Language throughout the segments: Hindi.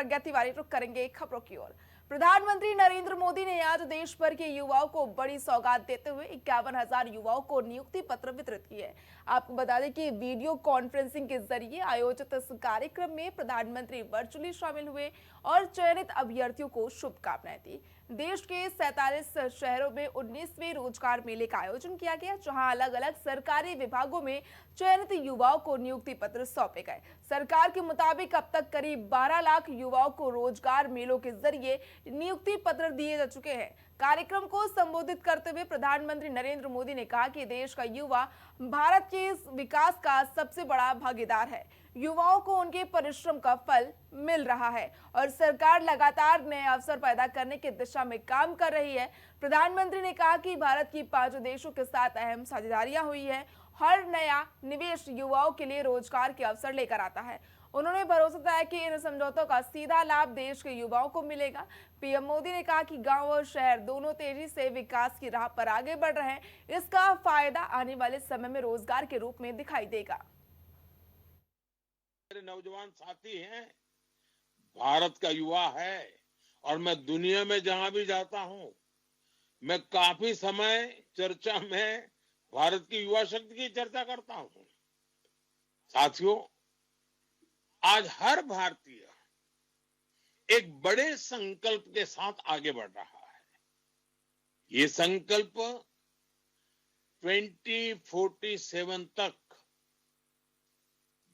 प्रज्ञा तिवारी। रुक करेंगे खबरों की ओर। प्रधानमंत्री नरेंद्र मोदी ने आज देश भर के युवाओं को बड़ी सौगात देते हुए 51,000 युवाओं को नियुक्ति पत्र वितरित किए। आपको बता दें कि वीडियो कॉन्फ्रेंसिंग के जरिए आयोजित इस कार्यक्रम में प्रधानमंत्री वर्चुअली शामिल हुए और चयनित अभ्यर्थियों को शुभकामनाएं दी। देश के 47 शहरों में 19वें रोजगार मेले का आयोजन किया गया, जहां अलग अलग सरकारी विभागों में चयनित युवाओं को नियुक्ति पत्र सौंपे गए। सरकार के मुताबिक अब तक करीब 12 लाख युवाओं को रोजगार मेलों के जरिए नियुक्ति पत्र दिए जा चुके हैं। कार्यक्रम को संबोधित करते हुए प्रधानमंत्री नरेंद्र मोदी ने कहा कि देश का युवा भारत के इस विकास का सबसे बड़ा भागीदार है। युवाओं को उनके परिश्रम का फल मिल रहा है और सरकार लगातार नए अवसर पैदा करने की दिशा में काम कर रही है। प्रधानमंत्री ने कहा कि भारत की 5 देशों के साथ अहम साझेदारियां हुई है। हर नया निवेश युवाओं के लिए रोजगार के अवसर लेकर आता है। उन्होंने भरोसा दिलाया कि इन समझौतों का सीधा लाभ देश के युवाओं को मिलेगा। पीएम मोदी ने कहा कि गांव और शहर दोनों तेजी से विकास की राह पर आगे बढ़ रहे हैं। इसका फायदा आने वाले समय में रोजगार के रूप में दिखाई देगा। मेरे नौजवान साथी हैं, भारत का युवा है और मैं दुनिया में जहां भी जाता हूं, मैं काफी समय चर्चा में भारत की युवा शक्ति की चर्चा करता हूं। साथियों, आज हर भारतीय एक बड़े संकल्प के साथ आगे बढ़ रहा है। ये संकल्प 2047 तक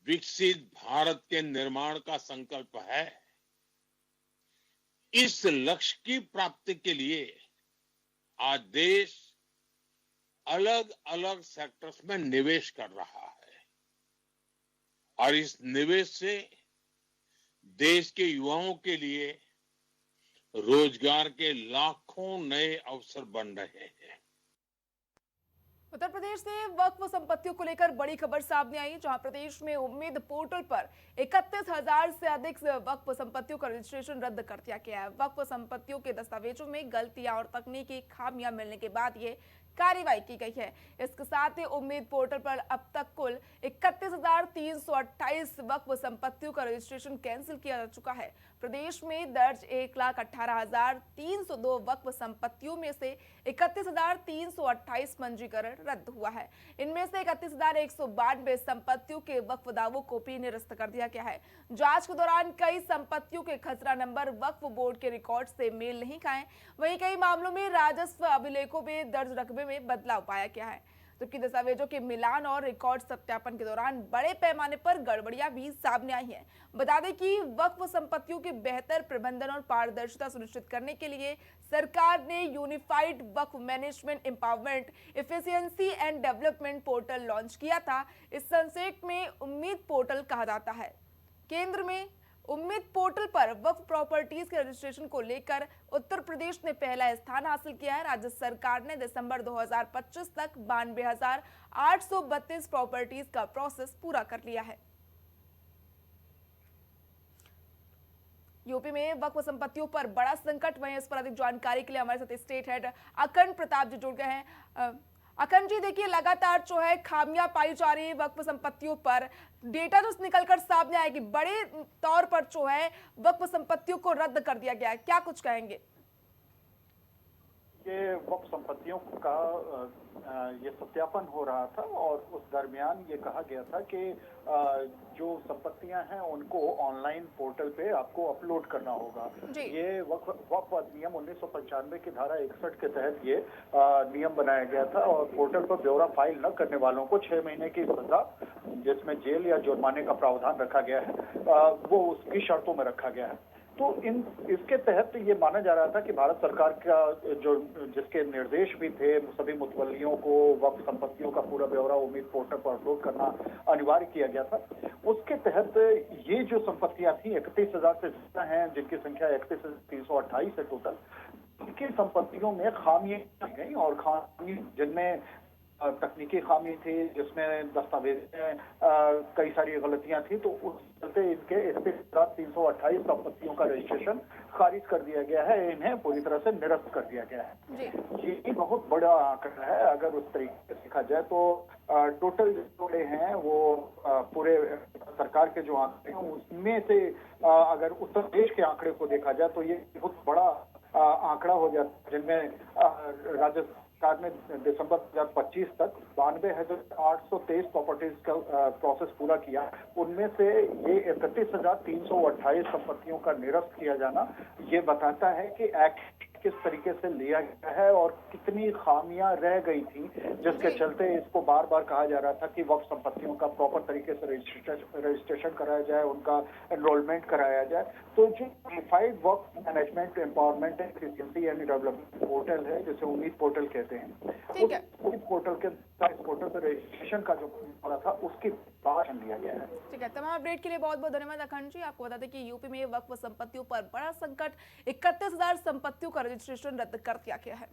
विकसित भारत के निर्माण का संकल्प है। इस लक्ष्य की प्राप्ति के लिए आज देश अलग अलग सेक्टर्स में निवेश कर रहा है और इस निवेश से देश के युवाओं के लिए रोजगार के लाखों नए अवसर बन रहे हैं। उत्तर प्रदेश से वक्फ संपत्तियों को लेकर बड़ी खबर सामने आई, जहां प्रदेश में उम्मीद पोर्टल पर 31,000 से अधिक वक्फ संपत्तियों का रजिस्ट्रेशन रद्द कर दिया गया है। वक्फ संपत्तियों के दस्तावेजों में गलतियां और तकनीकी खामियां मिलने के बाद ये कार्रवाई की गई है। इसके साथ ही उम्मीद पोर्टल पर अब तक कुल 31,328 वक्फ संपत्तियों का रजिस्ट्रेशन कैंसिल किया जा चुका है। प्रदेश में दर्ज 1,18,302 वक्फ संपत्तियों में से 31,328 पंजीकरण रद्द हुआ है। इनमें से 31,192 संपत्तियों के वक्फ दावों को भी निरस्त कर दिया गया है। जांच के दौरान कई संपत्तियों के खसरा नंबर वक्फ बोर्ड के रिकॉर्ड से मेल नहीं खाए। वहीं कई मामलों में राजस्व अभिलेखों में दर्ज रकबे में बदलाव पाया गया है, जबकि दस्तावेजों के मिलान और रिकॉर्ड सत्यापन के दौरान बड़े पैमाने पर गड़बड़ियां भी सामने आई हैं। बता दें कि वक्फ संपत्तियों के बेहतर प्रबंधन और पारदर्शिता सुनिश्चित करने के लिए सरकार ने unified Waqf management empowerment efficiency and development portal launch किया था। इस संक्षेप में उम्मीद पोर्टल कहा जाता है। केंद्र में उम्मीद पोर्टल पर वक्फ प्रॉपर्टीज के रजिस्ट्रेशन को लेकर उत्तर प्रदेश ने पहला स्थान हासिल किया है। राज्य सरकार ने दिसंबर 2025 तक 92,832 प्रॉपर्टीज का प्रोसेस पूरा कर लिया है। यूपी में वक्फ संपत्तियों पर बड़ा संकट। वहीं इस पर अधिक जानकारी के लिए हमारे साथ स्टेट हेड अखंड प्रताप जी जुड़ गए हैं। अखंड जी, देखिए लगातार जो है खामियां पाई जा रही है वक्फ संपत्तियों पर। डेटा जो निकलकर सामने आएगी, बड़े तौर पर जो है वक्फ संपत्तियों को रद्द कर दिया गया है, क्या कुछ कहेंगे? ये वक्फ संपत्तियों का ये सत्यापन हो रहा था और उस दरमियान ये कहा गया था कि जो संपत्तियां हैं उनको ऑनलाइन पोर्टल पे आपको अपलोड करना होगा। ये वक्फ अधिनियम 1995 की धारा 61 के तहत ये नियम बनाया गया था और पोर्टल पर ब्यौरा फाइल न करने वालों को 6 महीने की सजा, जिसमें जेल या जुर्माने का प्रावधान रखा गया है, वो उसकी शर्तों में रखा गया है। तो इसके तहत ये माना जा रहा था कि भारत सरकार का जिसके निर्देश भी थे सभी मुतवल्लियों को वक्फ संपत्तियों का पूरा ब्यौरा उम्मीद पोर्टल पर अपलोड करना अनिवार्य किया गया था। उसके तहत ये जो संपत्तियां थी 31,000 से ज्यादा हैं, जिनकी संख्या 31,328 है टोटल। इनकी संपत्तियों में खामियां गई और खामी जिनमें तकनीकी खामी थी, जिसमें दस्तावेज में कई सारी गलतियां थी, तो उस चलते इनके इस पे 328 संपत्तियों का रजिस्ट्रेशन खारिज कर दिया गया है, इन्हें पूरी तरह से निरस्त कर दिया गया है। ये बहुत बड़ा आंकड़ा है। अगर उस तरीके से देखा जाए तो टोटल जोड़े हैं वो पूरे सरकार के जो आंकड़े हैं उसमें से अगर उत्तर प्रदेश के आंकड़े को देखा जाए तो ये बहुत बड़ा आंकड़ा हो जाता है, जिनमें राज्य सरकार ने दिसंबर 2025 तक 92,823 प्रॉपर्टीज का प्रोसेस पूरा किया। उनमें से ये 31,328 संपत्तियों का निरस्त किया जाना ये बताता है कि एक्ट किस तरीके से लिया गया है और कितनी खामियां रह गई थी, जिसके चलते इसको बार बार कहा जा रहा था कि वक्फ संपत्तियों का प्रॉपर तरीके से रजिस्ट्रेशन कराया जाए, उनका एनरोलमेंट कराया जाए। तो जो unified Waqf management empowerment efficiency and development portal है, जिसे उम्मीद पोर्टल कहते हैं, उस पोर्टल के इस पोर्टल पर रजिस्ट्रेशन का जो हो रहा था उसकी बात लिया गया है। ठीक है, तमाम अपडेट के लिए बहुत बहुत धन्यवाद अखंड जी। आपको बता दें कि यूपी में वक्फ संपत्तियों पर बड़ा संकट, 31,000 संपत्तियों का रजिस्ट्रेशन रद्द कर दिया गया है।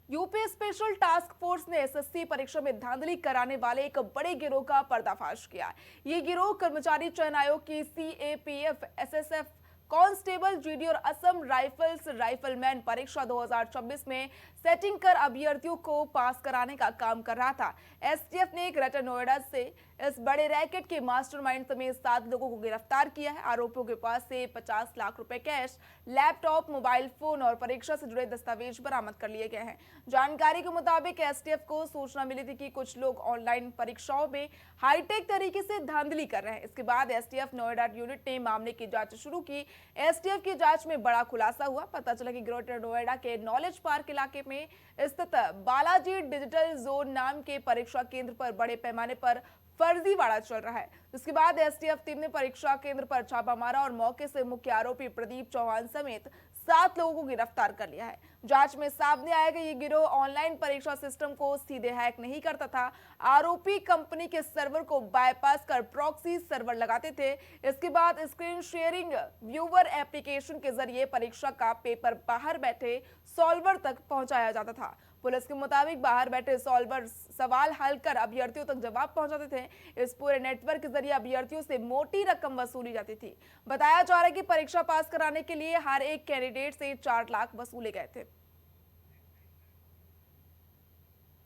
यूपी स्पेशल टास्क फोर्स ने एसएससी परीक्षा में धांधली कराने वाले एक बड़े गिरोह का पर्दाफाश किया। ये गिरोह कर्मचारी चयन आयोग की सीएपीएफ, एसएसएफ, कांस्टेबल, जीडी और असम राइफल्स राइफलमैन परीक्षा 2026 में सेटिंग कर अभ्यर्थियों को पास कराने का काम कर रहा था। एसटीएफ ने ग्रेटर नोएडा से इस बड़े रैकेट के मास्टरमाइंड समेत 7 लोगों को गिरफ्तार किया है। आरोपियों के पास से 50 लाख रुपए कैश, लैपटॉप, मोबाइल फोन और परीक्षा से जुड़े दस्तावेज बरामद कर लिए गए हैं। जानकारी के मुताबिक एसटीएफ को सूचना मिली थी कि कुछ लोग ऑनलाइन परीक्षाओं में हाईटेक तरीके से धांधली कर रहे हैं। इसके बाद एसटीएफ नोएडा यूनिट ने मामले की जांच शुरू की। एसटीएफ की जांच में बड़ा खुलासा हुआ। पता चला कि ग्रेटर नोएडा के नॉलेज पार्क इलाके में स्थित बालाजी डिजिटल जोन नाम के परीक्षा केंद्र पर बड़े पैमाने पर फर्जीवाड़ा चल रहा है। जिसके बाद एसटीएफ टीम ने परीक्षा केंद्र पर छापा मारा और मौके से मुख्य आरोपी प्रदीप चौहान समेत 7 लोगों को गिरफ्तार कर लिया है। जांच में सामने आया कि ये गिरोह ऑनलाइन परीक्षा सिस्टम को सीधे हैक नहीं करता था। आरोपी कंपनी के सर्वर को बाईपास कर प्रॉक्सी सर्वर लगाते थे। इसके बाद स्क्रीन शेयरिंग व्यूअर एप्लीकेशन के जरिए परीक्षा का पेपर बाहर बैठे सॉल्वर तक पहुंचाया जाता था। पुलिस के मुताबिक बाहर बैठे सॉल्वर सवाल हल कर अभ्यर्थियों तक जवाब पहुंचाते थे। इस पूरे नेटवर्क के जरिए अभ्यर्थियों से मोटी रकम वसूली जाती थी। बताया जा रहा है कि परीक्षा पास कराने के लिए हर एक कैंडिडेट से 4 लाख वसूले गए थे।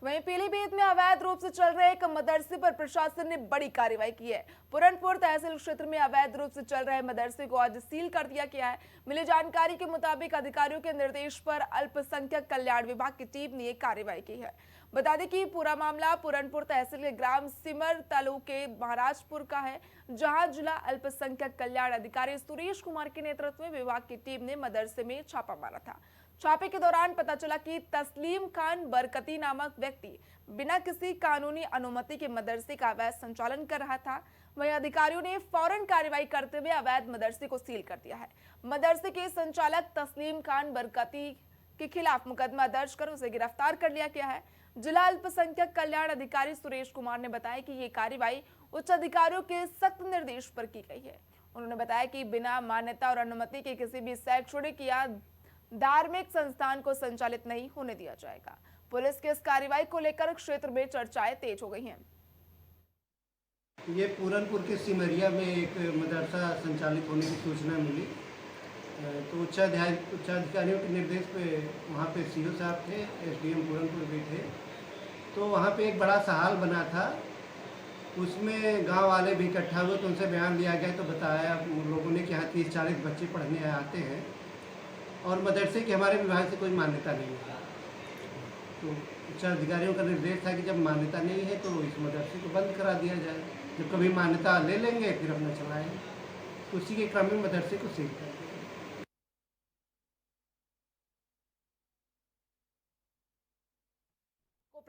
वहीं पीलीभीत में अवैध रूप से चल रहे एक मदरसे पर प्रशासन ने बड़ी कार्रवाई की है। पुरनपुर तहसील क्षेत्र में अवैध रूप से चल रहे मदरसे को आज सील कर दिया गया है। मिली जानकारी के मुताबिक अधिकारियों के निर्देश पर अल्पसंख्यक कल्याण विभाग की टीम ने कार्रवाई की है। बता दें कि पूरा मामला पुरनपुर तहसील के ग्राम सिमर तालुके महाराजपुर का है, जहां जिला अल्पसंख्यक कल्याण अधिकारी सुरेश कुमार के नेतृत्व में विभाग की टीम ने मदरसे में छापा मारा था। छापे के दौरान पता चला कि तस्लीम खान बरकती नामक व्यक्ति बिना किसी कानूनी अनुमति के मदरसे का अवैध संचालन कर रहा था। वहीं अधिकारियों ने फौरन कार्रवाई करते हुए अवैध मदरसे को सील कर दिया है। मदरसे के संचालक तस्लीम खान बरकती के खिलाफ मुकदमा दर्ज कर उसे गिरफ्तार कर लिया गया है। जिला अल्पसंख्यक कल्याण अधिकारी सुरेश कुमार ने बताया कि ये कार्रवाई उच्च अधिकारियों के सख्त निर्देश पर की गई है। उन्होंने बताया कि बिना मान्यता और अनुमति के किसी भी शैक्षणिक या धार्मिक संस्थान को संचालित नहीं होने दिया जाएगा। पुलिस की इस कार्रवाई को लेकर क्षेत्र में चर्चाएं तेज हो गई हैं। ये पूरनपुर के सिमरिया में एक मदरसा संचालित होने की सूचना मिली, तो उच्चाधिकारियों के निर्देश पे वहाँ पे सीओ साहब थे, एसडीएम पूरनपुर भी थे, तो वहाँ पे एक बड़ा सा हाल बना था। उसमें गांव वाले भी इकट्ठा हुए तो उनसे बयान लिया गया, तो बताया लोगों ने कि यहाँ 30-40 बच्चे पढ़ने आते हैं और मदरसे की हमारे विभाग से कोई मान्यता नहीं है। तो उच्चाधिकारियों का निर्देश था कि जब मान्यता नहीं है तो इस मदरसे को बंद करा दिया जाए, जब कभी मान्यता ले लेंगे फिर अपना चलाएंगे। उसी के क्रम में मदरसे को सील कर दिया।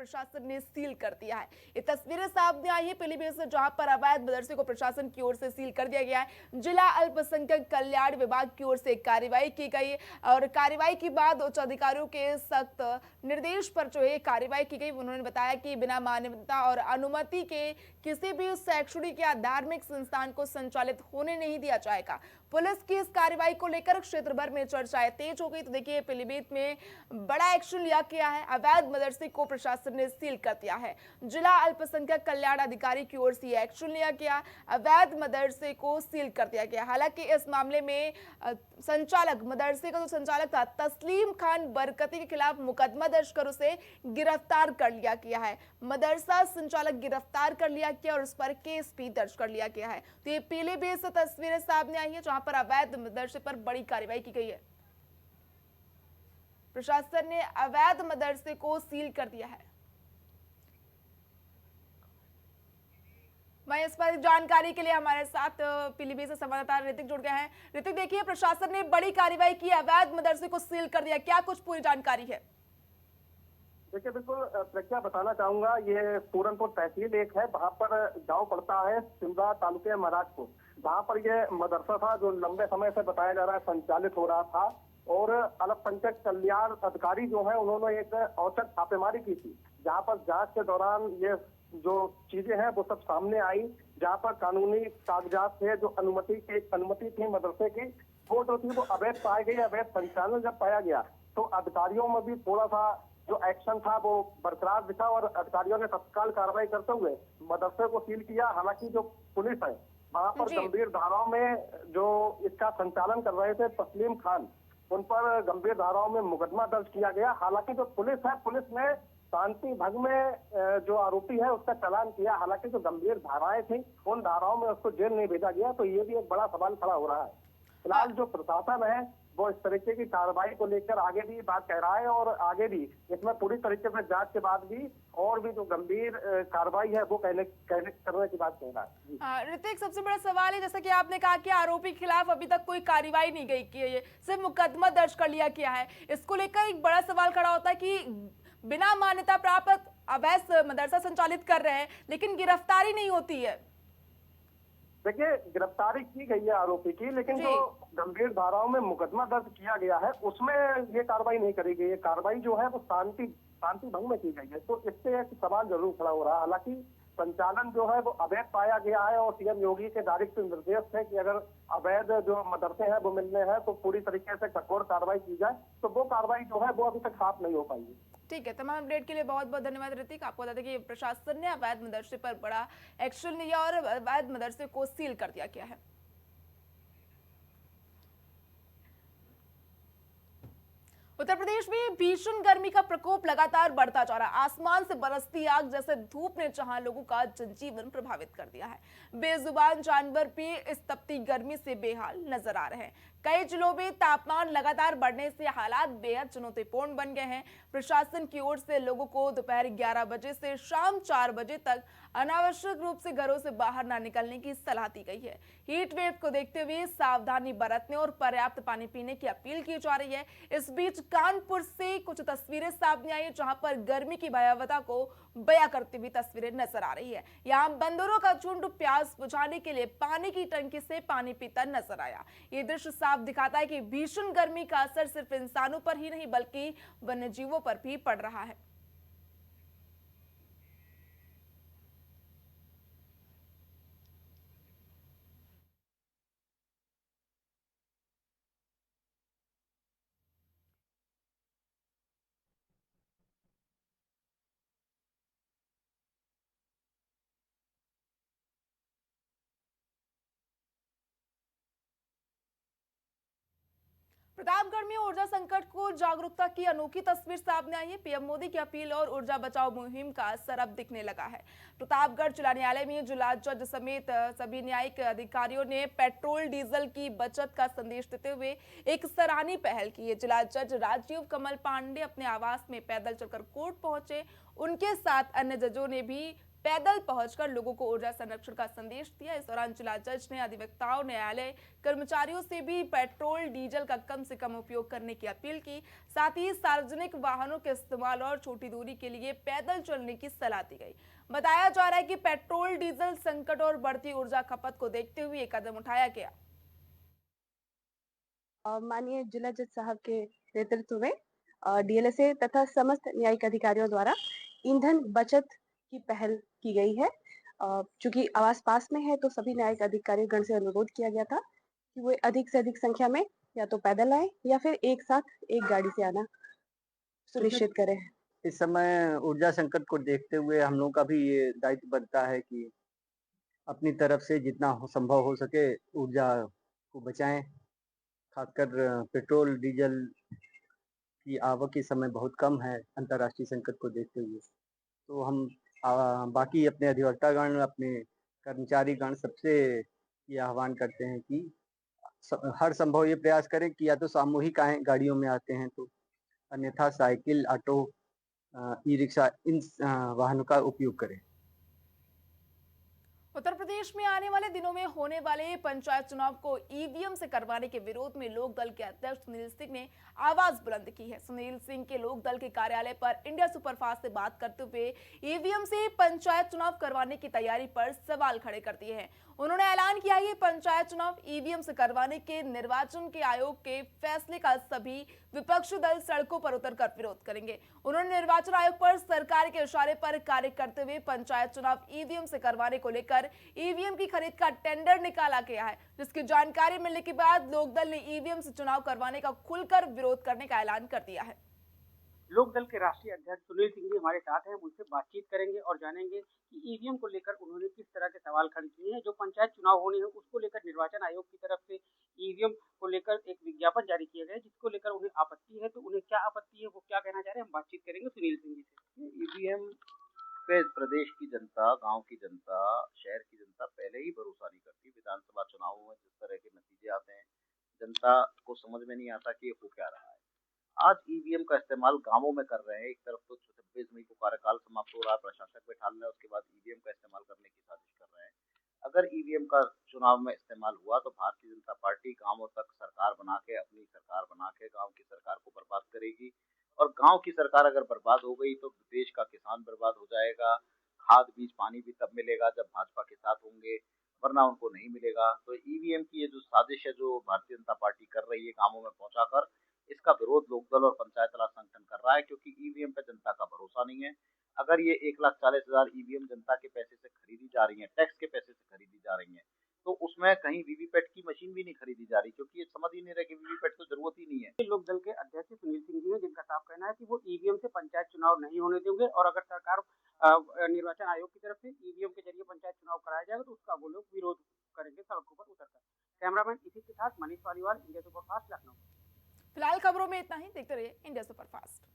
प्रशासन ने सील कर दिया है। ये तस्वीरें सामने आई है पीलीभीत से, जहां पर अवैध मदरसे को प्रशासन की ओर से सील कर दिया गया है। जिला अल्पसंख्यक कल्याण विभाग की ओर से कार्रवाई की गई और कार्रवाई के बाद उच्च अधिकारियों के सख्त निर्देश पर जो है कार्रवाई की गई। उन्होंने बताया कि बिना मान्यता और अनुमति के किसी भी शैक्षणिक या धार्मिक संस्थान को संचालित होने नहीं दिया जाएगा। पुलिस की इस कार्रवाई को लेकर क्षेत्र भर में चर्चाएं तेज हो गई। तो देखिए पीलीभीत में बड़ा एक्शन लिया गया है, अवैध मदरसे को प्रशासन ने सील कर दिया है। जिला अल्पसंख्यक कल्याण अधिकारी की ओर से एक्शन लिया गया, अवैध मदरसे को सील कर दिया गया। हालांकि इस मामले में संचालक, मदरसे का जो संचालक था तस्लीम खान बरकती के खिलाफ मुकदमा दर्ज कर उसे गिरफ्तार कर लिया गया है। मदरसा संचालक गिरफ्तार कर लिया गया और उस पर केस भी दर्ज कर लिया गया है। तो ये पीलीभीत से तस्वीरें सामने आई है जहां पर अवैध मदरसे पर बड़ी कार्रवाई की गई है। प्रशासन ने अवैध मदरसे को सील कर दिया है। मैं इस पर जानकारी के लिए हमारे साथ पीलीभीत से संवाददाता ऋतिक जुड़ गए हैं। ऋतिक, देखिए प्रशासन ने बड़ी कार्रवाई की, अवैध मदरसे को सील कर दिया, क्या कुछ पूरी जानकारी है? देखिए बिल्कुल प्रज्ञा, बताना चाहूंगा, ये पूरनपुर तहसील एक है, वहाँ पर गांव पड़ता है सिमरा तालुके महाराजपुर। वहाँ पर ये मदरसा था जो लंबे समय से बताया जा रहा है संचालित हो रहा था और अल्पसंख्यक कल्याण अधिकारी जो है उन्होंने एक औचक छापेमारी की थी, जहाँ पर जांच के दौरान ये जो चीजें हैं वो सब सामने आई, जहाँ पर कानूनी कागजात थे, जो अनुमति थी मदरसे की, वो जो थी वो अवैध पाई गई। अवैध संचालन जब पाया गया तो अधिकारियों में भी थोड़ा सा जो एक्शन था वो बरकरार दिखा और अधिकारियों ने तत्काल कार्रवाई करते हुए मदरसे को सील किया। हालांकि जो पुलिस है वहाँ पर गंभीर धाराओं में जो इसका संचालन कर रहे थे तस्लीम खान, उन पर गंभीर धाराओं में मुकदमा दर्ज किया गया। हालांकि जो पुलिस है, पुलिस ने शांति भंग में जो आरोपी है उसका चालान किया। हालांकि जो गंभीर धाराएं थी उन धाराओं में उसको जेल नहीं भेजा गया। तो ये भी एक बड़ा सवाल खड़ा हो रहा है। फिलहाल जो प्रशासन है वो इस तरीके की कार्रवाई को लेकर आगे भी बात कह रहा है और आगे भी इसमें पूरी तरीके से जांच के बाद भी और भी जो गंभीर कार्रवाई है वो करने की बात कह रहा है। ऋतिक, सबसे बड़ा सवाल है, जैसा कि आपने कहा कि आरोपी के खिलाफ अभी तक कोई कार्रवाई नहीं गई की है, सिर्फ मुकदमा दर्ज कर लिया गया है। इसको लेकर एक बड़ा सवाल खड़ा होता है कि बिना मान्यता प्राप्त अवैध मदरसा संचालित कर रहे हैं लेकिन गिरफ्तारी नहीं होती है। देखिए गिरफ्तारी की गई है आरोपी की, लेकिन जो गंभीर धाराओं में मुकदमा दर्ज किया गया है उसमें ये कार्रवाई नहीं करी गई है। कार्रवाई जो है वो शांति भंग में की गई है। तो इससे एक सवाल जरूर खड़ा हो रहा है। हालांकि संचालन जो है वो अवैध पाया गया है और सीएम योगी के डायरेक्ट निर्देश है कि अगर अवैध जो मदरसे हैं वो मिलने हैं तो पूरी तरीके से कठोर कार्रवाई की जाए। तो वो कार्रवाई जो है वो अभी तक साफ नहीं हो पाई है। ठीक है, तमाम अपडेट के लिए बहुत बहुत धन्यवाद ऋतिक। आपको बता दें कि प्रशासन ने अवैध मदरसे पर बड़ा एक्शन लिया और अवैध मदरसे को सील कर दिया गया है। उत्तर प्रदेश में भीषण गर्मी का प्रकोप लगातार बढ़ता जा रहा है। आसमान से बरसती आग जैसे धूप ने जहां लोगों का जनजीवन प्रभावित कर दिया है, बेजुबान जानवर भी इस तपती गर्मी से बेहाल नजर आ रहे हैं। कई जिलों में तापमान लगातार बढ़ने से हालात बेहद चुनौतीपूर्ण बन गए हैं। प्रशासन की ओर से लोगों को दोपहर 11 बजे से शाम 4 बजे तक अनावश्यक रूप से घरों से बाहर ना निकलने की सलाह दी गई है। हीट वेव को देखते हुए सावधानी बरतने और पर्याप्त पानी पीने की अपील की जा रही है। इस बीच कानपुर से कुछ तस्वीरें सामने आई जहां पर गर्मी की भयावहता को बयां करती हुई तस्वीरें नजर आ रही है। यहाँ बंदरों का झुंड प्यास बुझाने के लिए पानी की टंकी से पानी पीता नजर आया। ये दृश्य साफ दिखाता है कि भीषण गर्मी का असर सिर्फ इंसानों पर ही नहीं बल्कि वन्य जीवों पर भी पड़ रहा है। प्रतापगढ़ में ऊर्जा संकट को जागरूकता की अनोखी तस्वीर सामने आई है। पीएम मोदी की अपील और ऊर्जा बचाओ मुहिम का असर अब दिखने लगा है। प्रतापगढ़ जिला न्यायालय में जिला जज समेत सभी न्यायिक अधिकारियों ने पेट्रोल डीजल की बचत का संदेश देते हुए एक सराहनीय पहल की है। जिला जज राजीव कमल पांडे अपने आवास में पैदल चलकर कोर्ट पहुंचे। उनके साथ अन्य जजों ने भी पैदल पहुंचकर लोगों को ऊर्जा संरक्षण का संदेश दिया। इस दौरान जिला जज ने अधिवक्ताओं, न्यायालय कर्मचारियों से भी पेट्रोल डीजल का कम से कम उपयोग करने की अपील की। साथ ही सार्वजनिक वाहनों के इस्तेमाल और छोटी दूरी के लिए पैदल चलने की सलाह दी गई। बताया जा रहा है कि पेट्रोल डीजल संकट और बढ़ती ऊर्जा खपत को देखते हुए ये कदम उठाया गया। माननीय जिला जज साहब के नेतृत्व में डीएलएसए तथा समस्त न्यायिक अधिकारियों द्वारा ईंधन बचत की पहल की गई है। चूंकि आवास पास में है तो सभी न्यायिक अधिकारी गण से अनुरोध किया गया था कि वो अधिक से अधिक संख्या में या तो पैदल आए या फिर एक साथ एक गाड़ी से आना सुनिश्चित करें। इस समय ऊर्जा संकट को देखते हुए हम लोगों का भी ये दायित्व बनता है कि अपनी तरफ से जितना संभव हो सके ऊर्जा को बचाएं। खासकर पेट्रोल डीजल की आवक इस समय बहुत कम है अंतर्राष्ट्रीय संकट को देखते हुए। तो हम बाकी अपने अधिवक्तागण, अपने कर्मचारीगण सबसे ये आह्वान करते हैं कि हर संभव ये प्रयास करें कि या तो सामूहिक आए गाड़ियों में आते हैं तो, अन्यथा साइकिल, ऑटो, ई रिक्शा इन वाहनों का उपयोग करें। उत्तर प्रदेश में आने वाले दिनों में होने वाले पंचायत चुनाव को ईवीएम से करवाने के विरोध में लोक दल के अध्यक्ष सुनील सिंह ने आवाज बुलंद की है। सुनील सिंह के लोक दल के कार्यालय पर इंडिया सुपरफास्ट से बात करते हुए ईवीएम से पंचायत चुनाव करवाने की तैयारी पर सवाल खड़े कर दिए हैं। उन्होंने ऐलान किया कि पंचायत चुनाव ईवीएम से करवाने के निर्वाचन के आयोग के फैसले का सभी विपक्षी दल सड़कों पर उतरकर विरोध करेंगे। उन्होंने निर्वाचन आयोग पर सरकार के इशारे पर कार्य करते हुए पंचायत चुनाव ईवीएम से करवाने को लेकर ईवीएम की खरीद का टेंडर निकाला गया है, जिसकी जानकारी मिलने के बाद लोकदल ने ईवीएम से चुनाव करवाने का खुलकर विरोध करने का ऐलान कर दिया है। लोकदल के राष्ट्रीय अध्यक्ष सुनील सिंह जी हमारे साथ हैं, उनसे बातचीत करेंगे और जानेंगे कि ईवीएम को लेकर उन्होंने किस तरह के सवाल खड़े किए हैं। जो पंचायत चुनाव होने हैं उसको लेकर निर्वाचन आयोग की तरफ से ईवीएम को लेकर एक विज्ञापन जारी किया गया है, जिसको लेकर उन्हें आपत्ति है। तो उन्हें क्या आपत्ति है, वो क्या कहना चाह रहे हैं, हम बातचीत करेंगे सुनील सिंह जी से। ईवीएम पे प्रदेश की जनता, गांव की जनता, शहर की जनता पहले ही भरोसा नहीं करती। विधानसभा चुनावों में जिस तरह के नतीजे आते हैं, जनता को समझ में नहीं आता कि ये हो क्या रहा है। आज ईवीएम का इस्तेमाल गांवों में कर रहे हैं। एक तरफ तो 26 मई को कार्यकाल समाप्त हो रहा है, प्रशासक बैठा रहे हैं, उसके बाद ईवीएम का इस्तेमाल करने की साजिश कर रहे हैं। अगर ईवीएम का चुनाव में इस्तेमाल हुआ तो भारतीय जनता पार्टी गांवों तक सरकार बना के, अपनी सरकार बना के गांव की सरकार को बर्बाद करेगी। और गांव की सरकार अगर बर्बाद हो गई तो देश का किसान बर्बाद हो जाएगा। खाद, बीज, पानी भी तब मिलेगा जब भाजपा के साथ होंगे, वरना उनको नहीं मिलेगा। तो ईवीएम की ये जो साजिश है जो भारतीय जनता पार्टी कर रही है गांवों में पहुंचाकर, इसका विरोध लोकदल और पंचायत राज संगठन कर रहा है, क्योंकि ईवीएम पे जनता का भरोसा नहीं है। अगर ये 1,40,000 ईवीएम जनता के पैसे से खरीदी जा रही है, टैक्स के पैसे से खरीदी जा रही है, तो उसमें कहीं वीवीपैट की मशीन भी नहीं खरीदी जा रही, क्योंकि ये समझ ही नहीं रहे कि वीवीपैट तो जरूरत ही नहीं है। लोक दल के अध्यक्ष सुनील सिंह जी हैं, जिनका साफ कहना है कि वो ईवीएम से पंचायत चुनाव नहीं होने देंगे और अगर सरकार निर्वाचन आयोग की तरफ से ईवीएम के जरिए पंचायत चुनाव कराया जाएगा तो उसका वो लोग विरोध करेंगे सड़कों पर उतरकर। कैमरामैन इसी के साथ मनीष पालीवाल, इंडिया सुपरफास्ट, लखनऊ। फिलहाल खबरों में इतना ही। देखते रहिए इंडिया सुपरफास्ट।